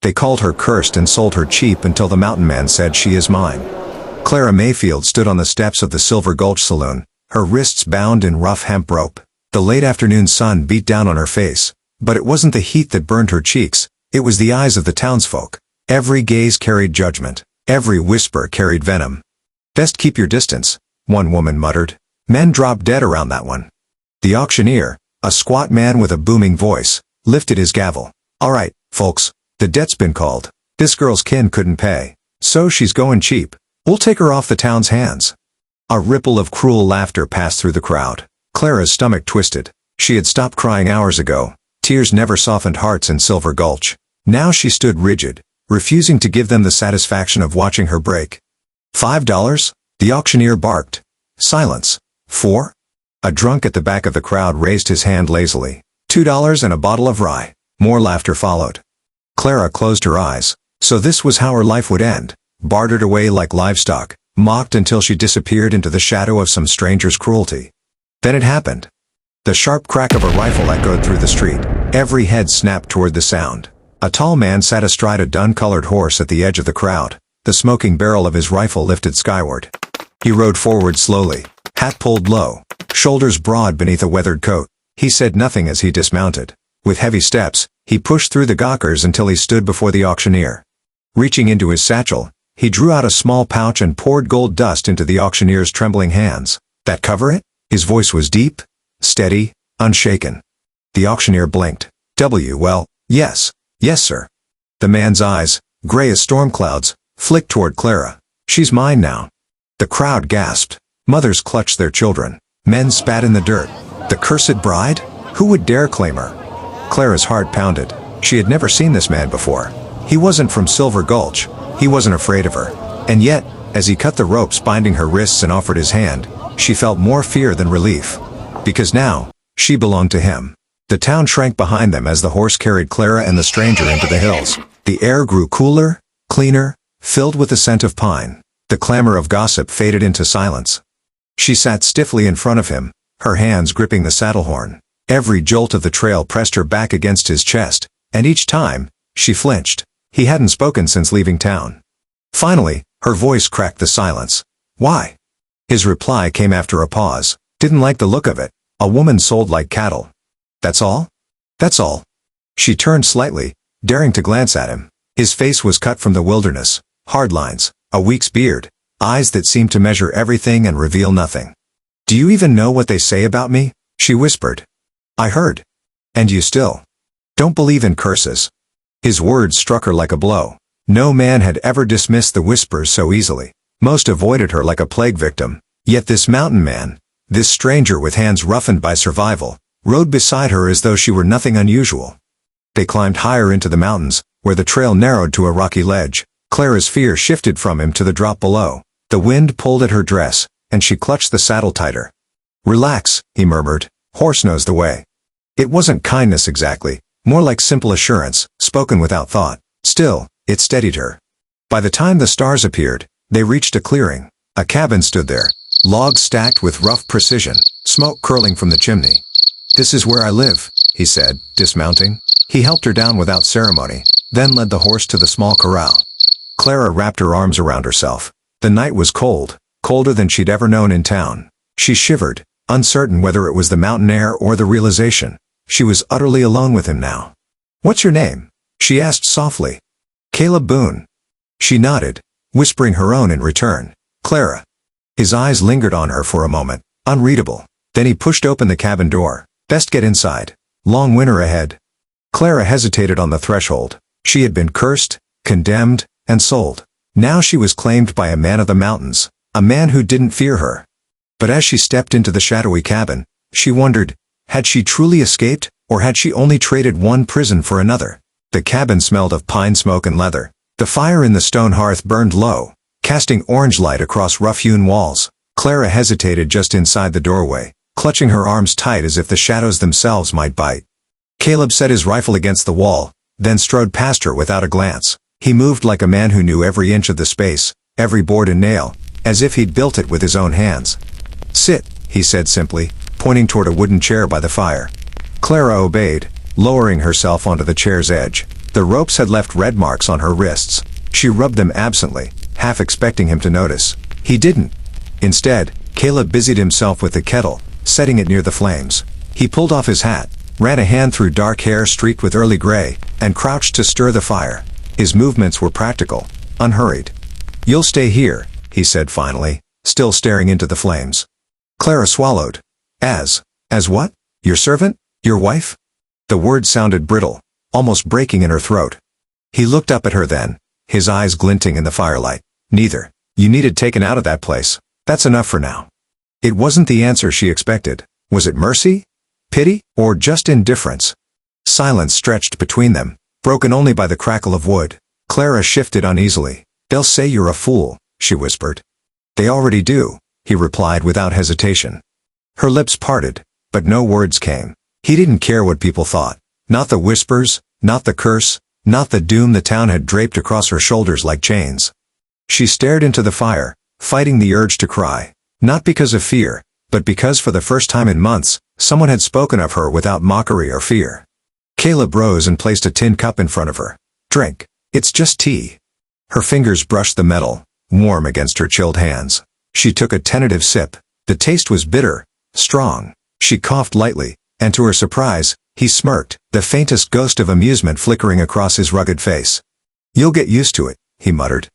They called her cursed and sold her cheap until the mountain man said, "She is mine." Clara Mayfield stood on the steps of the Silver Gulch Saloon, her wrists bound in rough hemp rope. The late afternoon sun beat down on her face, but it wasn't the heat that burned her cheeks, it was the eyes of the townsfolk. Every gaze carried judgment. Every whisper carried venom. "Best keep your distance," one woman muttered. Men dropped dead around that one. The auctioneer, a squat man with a booming voice, lifted his gavel. "All right, folks, the debt's been called. This girl's kin couldn't pay, so she's going cheap. We'll take her off the town's hands." A ripple of cruel laughter passed through the crowd. Clara's stomach twisted. She had stopped crying hours ago. Tears never softened hearts in Silver Gulch. Now she stood rigid, refusing to give them the satisfaction of watching her break. $5? The auctioneer barked. Silence. $4? A drunk at the back of the crowd raised his hand lazily. $2 and a bottle of rye. More laughter followed. Clara closed her eyes. So this was how her life would end. Bartered away like livestock, mocked until she disappeared into the shadow of some stranger's cruelty. Then it happened. The sharp crack of a rifle echoed through the street. Every head snapped toward the sound. A tall man sat astride a dun-colored horse at the edge of the crowd. The smoking barrel of his rifle lifted skyward. He rode forward slowly, hat pulled low, shoulders broad beneath a weathered coat. He said nothing as he dismounted. With heavy steps, he pushed through the gawkers until he stood before the auctioneer. Reaching into his satchel, he drew out a small pouch and poured gold dust into the auctioneer's trembling hands. "That cover it?" His voice was deep, steady, unshaken. The auctioneer blinked. Well, yes, sir." The man's eyes, gray as storm clouds, flicked toward Clara. "She's mine now." The crowd gasped. Mothers clutched their children. Men spat in the dirt. The cursed bride? Who would dare claim her? Clara's heart pounded. She had never seen this man before. He wasn't from Silver Gulch. He wasn't afraid of her. And yet, as he cut the ropes binding her wrists and offered his hand, she felt more fear than relief. Because now, she belonged to him. The town shrank behind them as the horse carried Clara and the stranger into the hills. The air grew cooler, cleaner, filled with the scent of pine. The clamor of gossip faded into silence. She sat stiffly in front of him, her hands gripping the saddle horn. Every jolt of the trail pressed her back against his chest, and each time, she flinched. He hadn't spoken since leaving town. Finally, her voice cracked the silence. "Why?" His reply came after a pause. "Didn't like the look of it. A woman sold like cattle." "That's all?" "That's all." She turned slightly, daring to glance at him. His face was cut from the wilderness, hard lines, a week's beard, eyes that seemed to measure everything and reveal nothing. "Do you even know what they say about me?" she whispered. "I heard. And you still don't believe in curses." His words struck her like a blow. No man had ever dismissed the whispers so easily. Most avoided her like a plague victim. Yet this mountain man, this stranger with hands roughened by survival, rode beside her as though she were nothing unusual. They climbed higher into the mountains, where the trail narrowed to a rocky ledge. Clara's fear shifted from him to the drop below. The wind pulled at her dress, and she clutched the saddle tighter. "Relax," he murmured. "Horse knows the way." It wasn't kindness exactly, more like simple assurance, spoken without thought. Still, it steadied her. By the time the stars appeared, they reached a clearing. A cabin stood there, logs stacked with rough precision, smoke curling from the chimney. "This is where I live," he said, dismounting. He helped her down without ceremony, then led the horse to the small corral. Clara wrapped her arms around herself. The night was cold, colder than she'd ever known in town. She shivered, uncertain whether it was the mountain air or the realization. She was utterly alone with him now. "What's your name?" she asked softly. "Caleb Boone." She nodded, whispering her own in return. "Clara." His eyes lingered on her for a moment, unreadable. Then he pushed open the cabin door. "Best get inside. Long winter ahead." Clara hesitated on the threshold. She had been cursed, condemned, and sold. Now she was claimed by a man of the mountains, a man who didn't fear her. But as she stepped into the shadowy cabin, she wondered, had she truly escaped, or had she only traded one prison for another? The cabin smelled of pine smoke and leather. The fire in the stone hearth burned low, casting orange light across rough-hewn walls. Clara hesitated just inside the doorway, clutching her arms tight as if the shadows themselves might bite. Caleb set his rifle against the wall, then strode past her without a glance. He moved like a man who knew every inch of the space, every board and nail, as if he'd built it with his own hands. "Sit," he said simply, pointing toward a wooden chair by the fire. Clara obeyed, lowering herself onto the chair's edge. The ropes had left red marks on her wrists. She rubbed them absently, half expecting him to notice. He didn't. Instead, Caleb busied himself with the kettle, setting it near the flames. He pulled off his hat, ran a hand through dark hair streaked with early gray, and crouched to stir the fire. His movements were practical, unhurried. "You'll stay here," he said finally, still staring into the flames. Clara swallowed. As what? Your servant? Your wife?" The word sounded brittle, almost breaking in her throat. He looked up at her then, his eyes glinting in the firelight. "Neither. You needed taken out of that place. That's enough for now." It wasn't the answer she expected. Was it mercy? Pity? Or just indifference? Silence stretched between them, broken only by the crackle of wood. Clara shifted uneasily. "They'll say you're a fool," she whispered. "They already do," he replied without hesitation. Her lips parted, but no words came. He didn't care what people thought. Not the whispers, not the curse, not the doom the town had draped across her shoulders like chains. She stared into the fire, fighting the urge to cry. Not because of fear, but because for the first time in months, someone had spoken of her without mockery or fear. Caleb rose and placed a tin cup in front of her. "Drink. It's just tea." Her fingers brushed the metal, warm against her chilled hands. She took a tentative sip. The taste was bitter, strong. She coughed lightly, and to her surprise, he smirked, the faintest ghost of amusement flickering across his rugged face. "You'll get used to it," he muttered.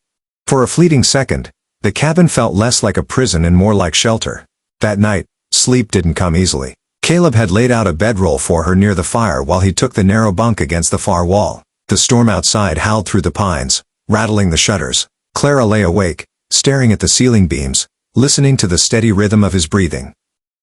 For a fleeting second, the cabin felt less like a prison and more like shelter. That night, sleep didn't come easily. Caleb had laid out a bedroll for her near the fire while he took the narrow bunk against the far wall. The storm outside howled through the pines, rattling the shutters. Clara lay awake, staring at the ceiling beams, listening to the steady rhythm of his breathing.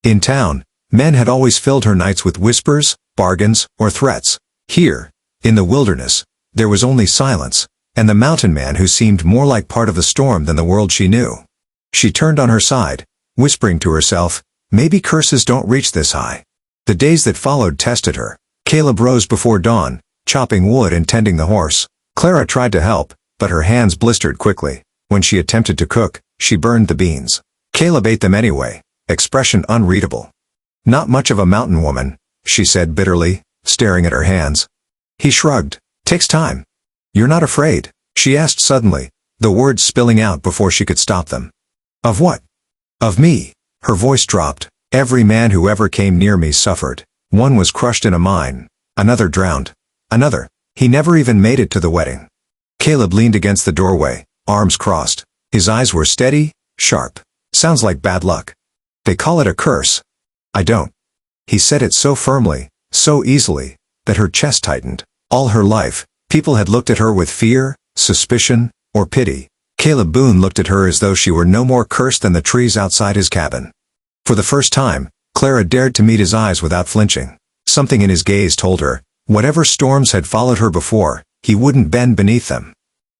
In town, men had always filled her nights with whispers, bargains, or threats. Here, in the wilderness, there was only silence, and the mountain man who seemed more like part of the storm than the world she knew. She turned on her side, whispering to herself, maybe curses don't reach this high. The days that followed tested her. Caleb rose before dawn, chopping wood and tending the horse. Clara tried to help, but her hands blistered quickly. When she attempted to cook, she burned the beans. Caleb ate them anyway, expression unreadable. "Not much of a mountain woman," she said bitterly, staring at her hands. He shrugged. "Takes time." "You're not afraid?" she asked suddenly, the words spilling out before she could stop them. "Of what?" "Of me." Her voice dropped. "Every man who ever came near me suffered. One was crushed in a mine. Another drowned. Another. He never even made it to the wedding." Caleb leaned against the doorway, arms crossed. His eyes were steady, sharp. "Sounds like bad luck." "They call it a curse." "I don't." He said it so firmly, so easily, that her chest tightened. All her life, people had looked at her with fear, suspicion, or pity. Caleb Boone looked at her as though she were no more cursed than the trees outside his cabin. For the first time, Clara dared to meet his eyes without flinching. Something in his gaze told her, whatever storms had followed her before, he wouldn't bend beneath them.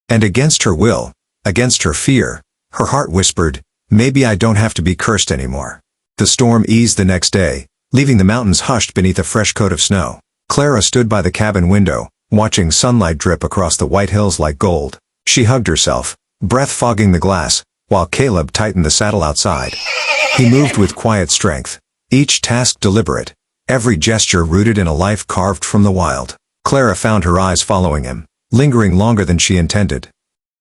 And against her will, against her fear, her heart whispered, maybe I don't have to be cursed anymore. The storm eased the next day, leaving the mountains hushed beneath a fresh coat of snow. Clara stood by the cabin window, watching sunlight drip across the white hills like gold. She hugged herself, breath fogging the glass, while Caleb tightened the saddle outside. He moved with quiet strength, each task deliberate, every gesture rooted in a life carved from the wild. Clara found her eyes following him, lingering longer than she intended.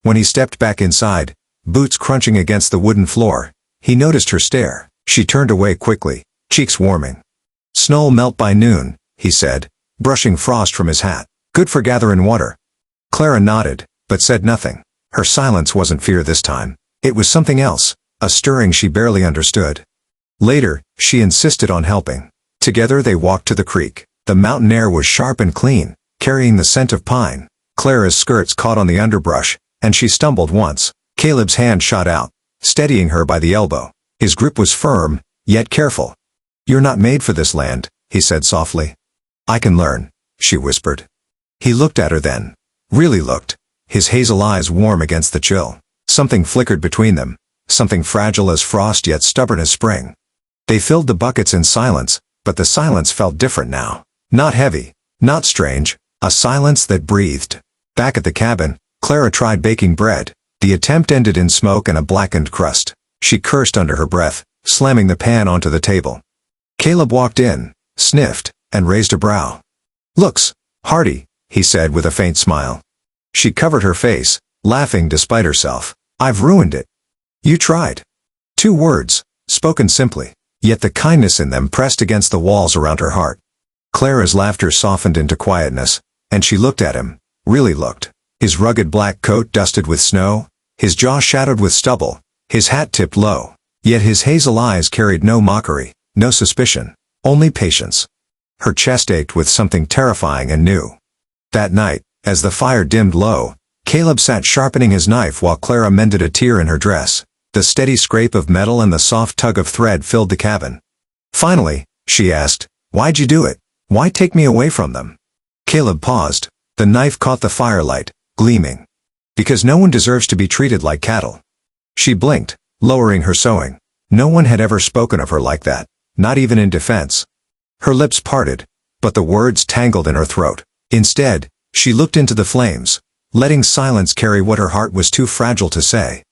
When he stepped back inside, boots crunching against the wooden floor, he noticed her stare. She turned away quickly, cheeks warming. "Snow'll melt by noon," he said, brushing frost from his hat. "Good for gathering water." Clara nodded, but said nothing. Her silence wasn't fear this time. It was something else, a stirring she barely understood. Later, she insisted on helping. Together they walked to the creek. The mountain air was sharp and clean, carrying the scent of pine. Clara's skirts caught on the underbrush, and she stumbled once. Caleb's hand shot out, steadying her by the elbow. His grip was firm, yet careful. "You're not made for this land," he said softly. "I can learn," she whispered. He looked at her then. Really looked, his hazel eyes warm against the chill. Something flickered between them, something fragile as frost yet stubborn as spring. They filled the buckets in silence, but the silence felt different now. Not heavy, not strange, a silence that breathed. Back at the cabin, Clara tried baking bread. The attempt ended in smoke and a blackened crust. She cursed under her breath, slamming the pan onto the table. Caleb walked in, sniffed, and raised a brow. "Looks hearty," he said with a faint smile. She covered her face, laughing despite herself. I've ruined it. You tried. 2 words, spoken simply, yet the kindness in them pressed against the walls around her heart. Clara's laughter softened into quietness, and she looked at him, really looked. His rugged black coat dusted with snow, his jaw shadowed with stubble, his hat tipped low, yet his hazel eyes carried no mockery, no suspicion, only patience. Her chest ached with something terrifying and new. That night, as the fire dimmed low, Caleb sat sharpening his knife while Clara mended a tear in her dress. The steady scrape of metal and the soft tug of thread filled the cabin. Finally, she asked, "Why'd you do it? Why take me away from them?" Caleb paused. The knife caught the firelight, gleaming. Because no one deserves to be treated like cattle. She blinked, lowering her sewing. No one had ever spoken of her like that, not even in defense. Her lips parted, but the words tangled in her throat. Instead, she looked into the flames, letting silence carry what her heart was too fragile to say.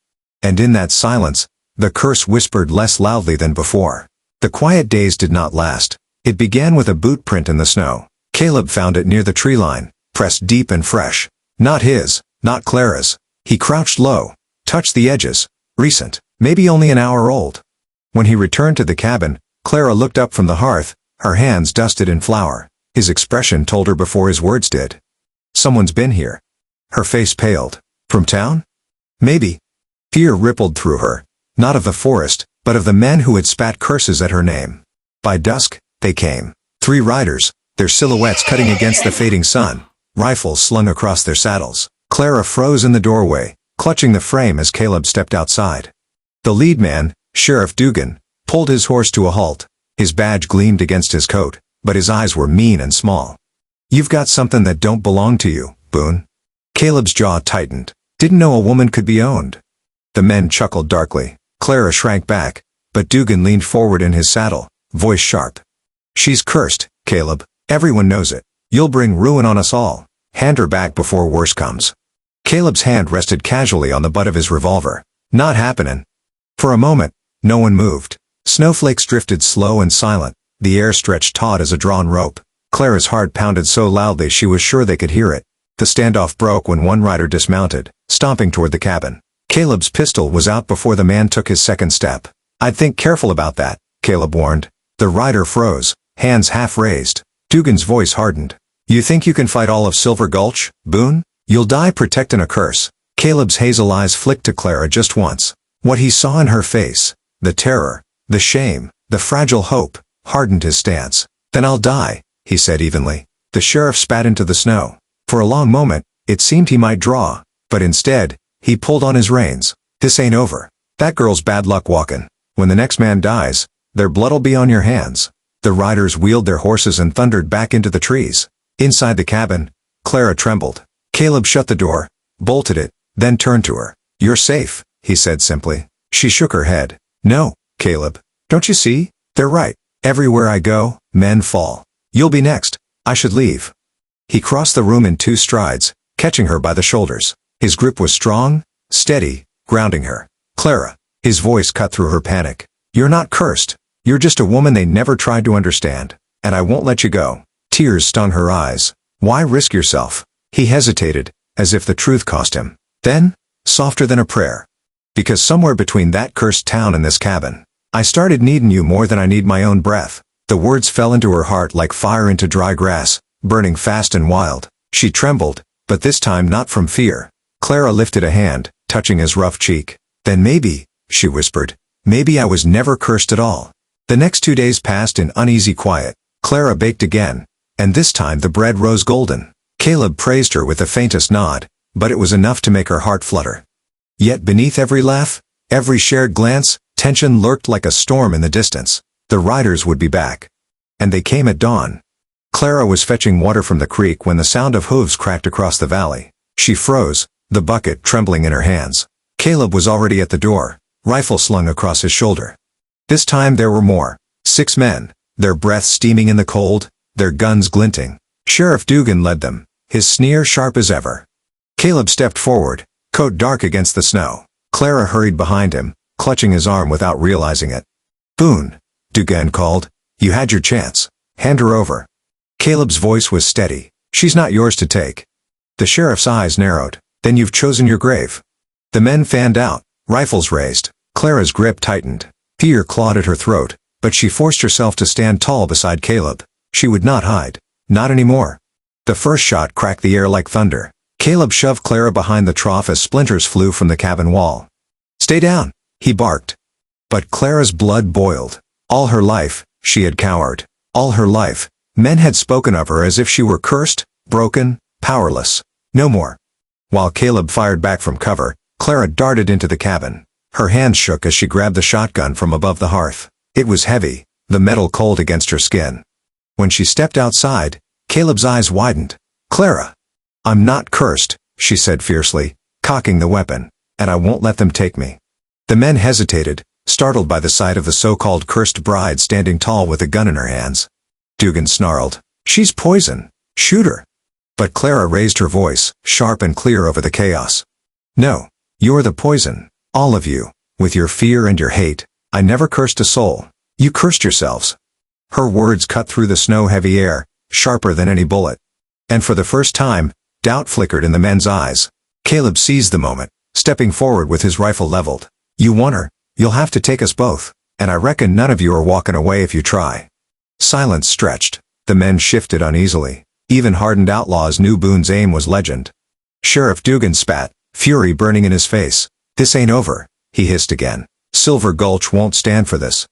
And in that silence, the curse whispered less loudly than before. The quiet days did not last. It began with a boot print in the snow. Caleb found it near the tree line, pressed deep and fresh. Not his, not Clara's. He crouched low, touched the edges. Recent, maybe only an hour old. When he returned to the cabin, Clara looked up from the hearth, her hands dusted in flour. His expression told her before his words did. Someone's been here. Her face paled. From town? Maybe. Fear rippled through her, not of the forest, but of the men who had spat curses at her name. By dusk, they came. 3 riders, their silhouettes cutting against the fading sun, rifles slung across their saddles. Clara froze in the doorway, clutching the frame as Caleb stepped outside. The lead man, Sheriff Dugan, pulled his horse to a halt. His badge gleamed against his coat, but his eyes were mean and small. "You've got something that don't belong to you, Boone." Caleb's jaw tightened. Didn't know a woman could be owned. The men chuckled darkly. Clara shrank back, but Dugan leaned forward in his saddle, voice sharp. "She's cursed, Caleb. Everyone knows it. You'll bring ruin on us all. Hand her back before worse comes." Caleb's hand rested casually on the butt of his revolver. "Not happening." For a moment, no one moved. Snowflakes drifted slow and silent. The air stretched taut as a drawn rope. Clara's heart pounded so loudly she was sure they could hear it. The standoff broke when one rider dismounted, stomping toward the cabin. Caleb's pistol was out before the man took his second step. "I'd think careful about that," Caleb warned. The rider froze, hands half raised. Dugan's voice hardened. "You think you can fight all of Silver Gulch, Boone? You'll die protecting a curse." Caleb's hazel eyes flicked to Clara just once. What he saw in her face, the terror, the shame, the fragile hope, hardened his stance. "Then I'll die," he said evenly. The sheriff spat into the snow. For a long moment, it seemed he might draw, but instead, he pulled on his reins. "This ain't over. That girl's bad luck walkin'. When the next man dies, their blood'll be on your hands." The riders wheeled their horses and thundered back into the trees. Inside the cabin, Clara trembled. Caleb shut the door, bolted it, then turned to her. "You're safe," he said simply. She shook her head. "No, Caleb. Don't you see? They're right. Everywhere I go, men fall. You'll be next. I should leave." He crossed the room in 2 strides, catching her by the shoulders. His grip was strong, steady, grounding her. "Clara," his voice cut through her panic. "You're not cursed. You're just a woman they never tried to understand, and I won't let you go." Tears stung her eyes. "Why risk yourself?" He hesitated, as if the truth cost him. Then, softer than a prayer. "Because somewhere between that cursed town and this cabin, I started needing you more than I need my own breath." The words fell into her heart like fire into dry grass, burning fast and wild. She trembled, but this time not from fear. Clara lifted a hand, touching his rough cheek. "Then maybe," she whispered, "maybe I was never cursed at all." The next 2 days passed in uneasy quiet. Clara baked again, and this time the bread rose golden. Caleb praised her with the faintest nod, but it was enough to make her heart flutter. Yet beneath every laugh, every shared glance, tension lurked like a storm in the distance. The riders would be back. And they came at dawn. Clara was fetching water from the creek when the sound of hooves cracked across the valley. She froze, the bucket trembling in her hands. Caleb was already at the door, rifle slung across his shoulder. This time there were more. 6 men, their breath steaming in the cold, their guns glinting. Sheriff Dugan led them, his sneer sharp as ever. Caleb stepped forward, coat dark against the snow. Clara hurried behind him, clutching his arm without realizing it. "Boone," Dugan called, "you had your chance. Hand her over." Caleb's voice was steady, She's not yours to take. The sheriff's eyes narrowed. Then you've chosen your grave. The men fanned out, rifles raised. Clara's grip tightened. Fear clawed at her throat, but she forced herself to stand tall beside Caleb. She would not hide. Not anymore. The first shot cracked the air like thunder. Caleb shoved Clara behind the trough as splinters flew from the cabin wall. "Stay down," he barked. But Clara's blood boiled. All her life, she had cowered. All her life, men had spoken of her as if she were cursed, broken, powerless. No more. While Caleb fired back from cover, Clara darted into the cabin. Her hands shook as she grabbed the shotgun from above the hearth. It was heavy, the metal cold against her skin. When she stepped outside, Caleb's eyes widened. "Clara, I'm not cursed," she said fiercely, cocking the weapon, "and I won't let them take me." The men hesitated, startled by the sight of the so-called cursed bride standing tall with a gun in her hands. Dugan snarled, "She's poison. Shoot her." But Clara raised her voice, sharp and clear over the chaos. "No, you're the poison. All of you, with your fear and your hate. I never cursed a soul. You cursed yourselves." Her words cut through the snow-heavy air, sharper than any bullet. And for the first time, doubt flickered in the men's eyes. Caleb seized the moment, stepping forward with his rifle leveled. "You want her? You'll have to take us both, and I reckon none of you are walking away if you try." Silence stretched. The men shifted uneasily. Even hardened outlaws knew Boone's aim was legend. Sheriff Dugan spat, fury burning in his face. "This ain't over," he hissed again. "Silver Gulch won't stand for this."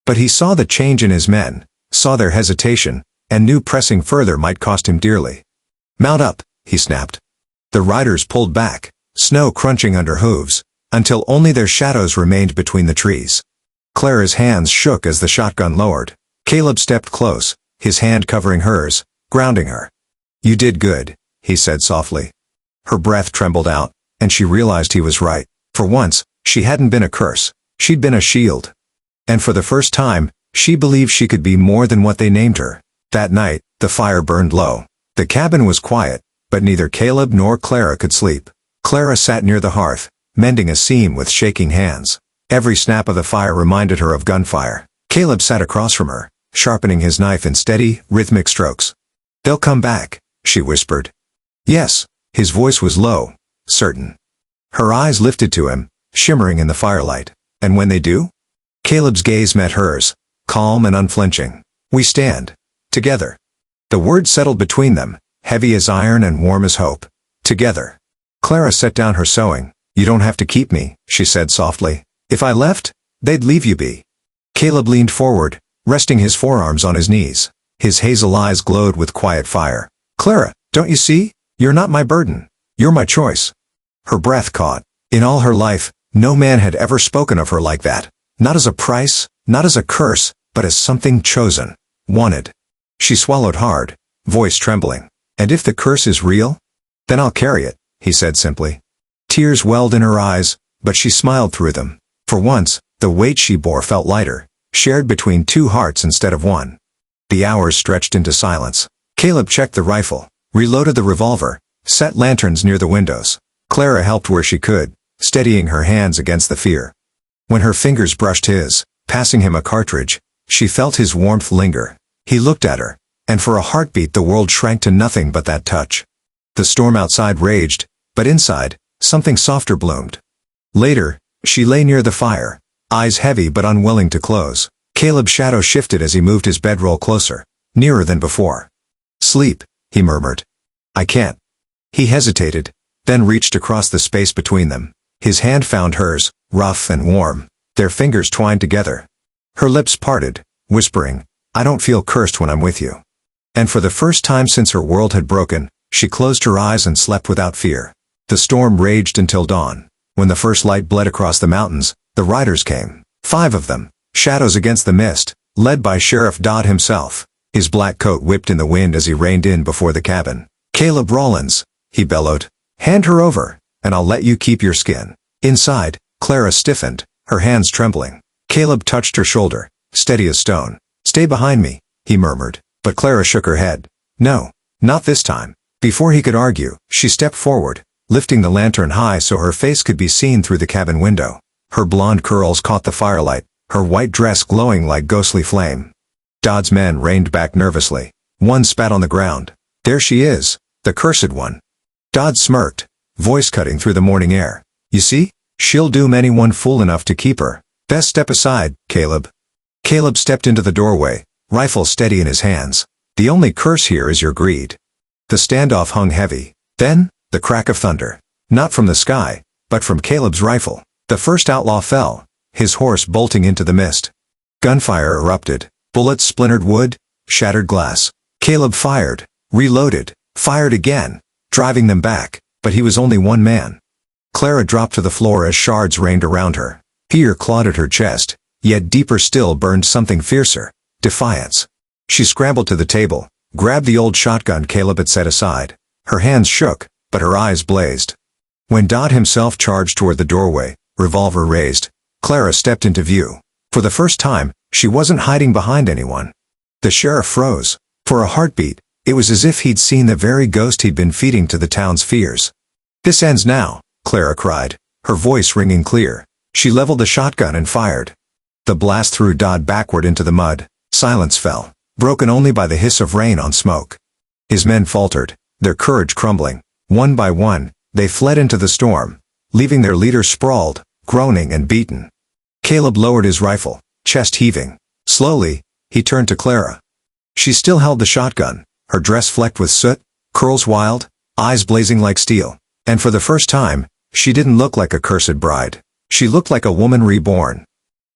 But he saw the change in his men, saw their hesitation, and knew pressing further might cost him dearly. "Mount up," he snapped. The riders pulled back, snow crunching under hooves, until only their shadows remained between the trees. Clara's hands shook as the shotgun lowered. Caleb stepped close, his hand covering hers, grounding her. "You did good," he said softly. Her breath trembled out, and she realized he was right. For once, she hadn't been a curse. She'd been a shield. And for the first time, she believed she could be more than what they named her. That night, the fire burned low. The cabin was quiet, but neither Caleb nor Clara could sleep. Clara sat near the hearth, mending a seam with shaking hands. Every snap of the fire reminded her of gunfire. Caleb sat across from her, sharpening his knife in steady, rhythmic strokes. "They'll come back," she whispered. "Yes," his voice was low, certain. Her eyes lifted to him, shimmering in the firelight. "And when they do?" Caleb's gaze met hers, calm and unflinching. "We stand. Together." The word settled between them, heavy as iron and warm as hope. Together. Clara set down her sewing. "You don't have to keep me," she said softly. "If I left, they'd leave you be." Caleb leaned forward, resting his forearms on his knees. His hazel eyes glowed with quiet fire. "Clara, don't you see? You're not my burden. You're my choice." Her breath caught. In all her life, no man had ever spoken of her like that. Not as a price, not as a curse, but as something chosen, wanted. She swallowed hard, voice trembling. "And if the curse is real? Then I'll carry it," he said simply. Tears welled in her eyes, but she smiled through them. For once, the weight she bore felt lighter, shared between two hearts instead of one. The hours stretched into silence. Caleb checked the rifle, reloaded the revolver, set lanterns near the windows. Clara helped where she could, steadying her hands against the fear. When her fingers brushed his, passing him a cartridge, she felt his warmth linger. He looked at her, and for a heartbeat the world shrank to nothing but that touch. The storm outside raged, but inside, something softer bloomed. Later, she lay near the fire, eyes heavy but unwilling to close. Caleb's shadow shifted as he moved his bedroll closer, nearer than before. "Sleep," he murmured. "I can't." He hesitated, then reached across the space between them. His hand found hers, rough and warm, their fingers twined together. Her lips parted, whispering, "I don't feel cursed when I'm with you." And for the first time since her world had broken, she closed her eyes and slept without fear. The storm raged until dawn. When the first light bled across the mountains, the riders came. 5 of them, shadows against the mist, led by Sheriff Dodd himself. His black coat whipped in the wind as he reined in before the cabin. "Caleb Rawlins," he bellowed. "Hand her over, and I'll let you keep your skin." Inside, Clara stiffened, her hands trembling. Caleb touched her shoulder, steady as stone. "Stay behind me," he murmured, but Clara shook her head. "No, not this time." Before he could argue, she stepped forward, lifting the lantern high so her face could be seen through the cabin window. Her blonde curls caught the firelight, her white dress glowing like ghostly flame. Dodd's men reined back nervously. One spat on the ground. There she is, the cursed one. Dodd smirked, voice cutting through the morning air. You see? She'll doom anyone fool enough to keep her. Best step aside, Caleb. Caleb stepped into the doorway, rifle steady in his hands. The only curse here is your greed. The standoff hung heavy. Then, the crack of thunder. Not from the sky, but from Caleb's rifle. The first outlaw fell, his horse bolting into the mist. Gunfire erupted. Bullets splintered wood, shattered glass. Caleb fired, reloaded, fired again, driving them back, but he was only one man. Clara dropped to the floor as shards rained around her. Fear clawed at her chest, yet deeper still burned something fiercer, defiance. She scrambled to the table, grabbed the old shotgun Caleb had set aside. Her hands shook, but her eyes blazed. When Dodd himself charged toward the doorway, revolver raised, Clara stepped into view. For the first time, she wasn't hiding behind anyone. The sheriff froze. For a heartbeat, it was as if he'd seen the very ghost he'd been feeding to the town's fears. This ends now, Clara cried, her voice ringing clear. She leveled the shotgun and fired. The blast threw Dodd backward into the mud. Silence fell, broken only by the hiss of rain on smoke. His men faltered, their courage crumbling. One by one, they fled into the storm, leaving their leader sprawled, groaning and beaten. Caleb lowered his rifle, chest heaving. Slowly, he turned to Clara. She still held the shotgun, her dress flecked with soot, curls wild, eyes blazing like steel. And for the first time, she didn't look like a cursed bride. She looked like a woman reborn.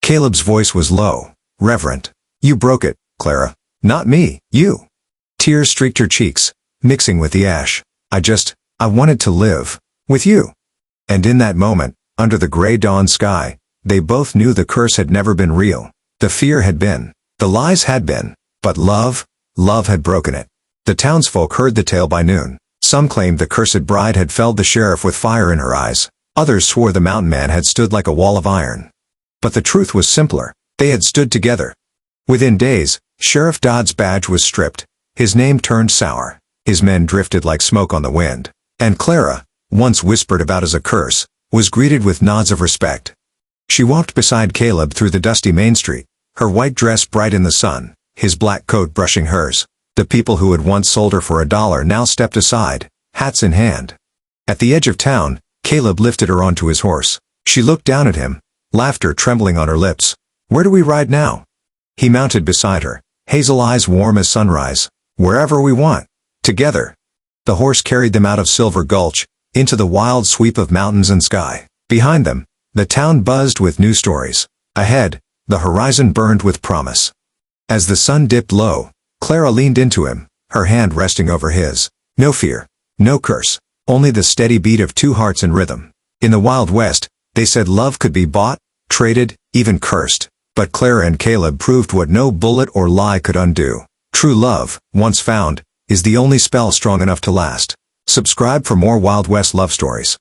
Caleb's voice was low, reverent. You broke it, Clara. Not me, you. Tears streaked her cheeks, mixing with the ash. I wanted to live. With you. And in that moment, under the gray dawn sky, they both knew the curse had never been real. The fear had been. The lies had been. But love had broken it. The townsfolk heard the tale by noon. Some claimed the cursed bride had felled the sheriff with fire in her eyes. Others swore the mountain man had stood like a wall of iron. But the truth was simpler. They had stood together. Within days, Sheriff Dodd's badge was stripped. His name turned sour. His men drifted like smoke on the wind. And Clara, once whispered about as a curse, was greeted with nods of respect. She walked beside Caleb through the dusty main street, her white dress bright in the sun, his black coat brushing hers. The people who had once sold her for $1 now stepped aside, hats in hand. At the edge of town, Caleb lifted her onto his horse. She looked down at him, laughter trembling on her lips. Where do we ride now? He mounted beside her, hazel eyes warm as sunrise. Wherever we want. Together. The horse carried them out of Silver Gulch, into the wild sweep of mountains and sky. Behind them, the town buzzed with new stories. Ahead, the horizon burned with promise. As the sun dipped low, Clara leaned into him, her hand resting over his. No fear. No curse. Only the steady beat of two hearts in rhythm. In the Wild West, they said love could be bought, traded, even cursed. But Clara and Caleb proved what no bullet or lie could undo. True love, once found, is the only spell strong enough to last. Subscribe for more Wild West love stories.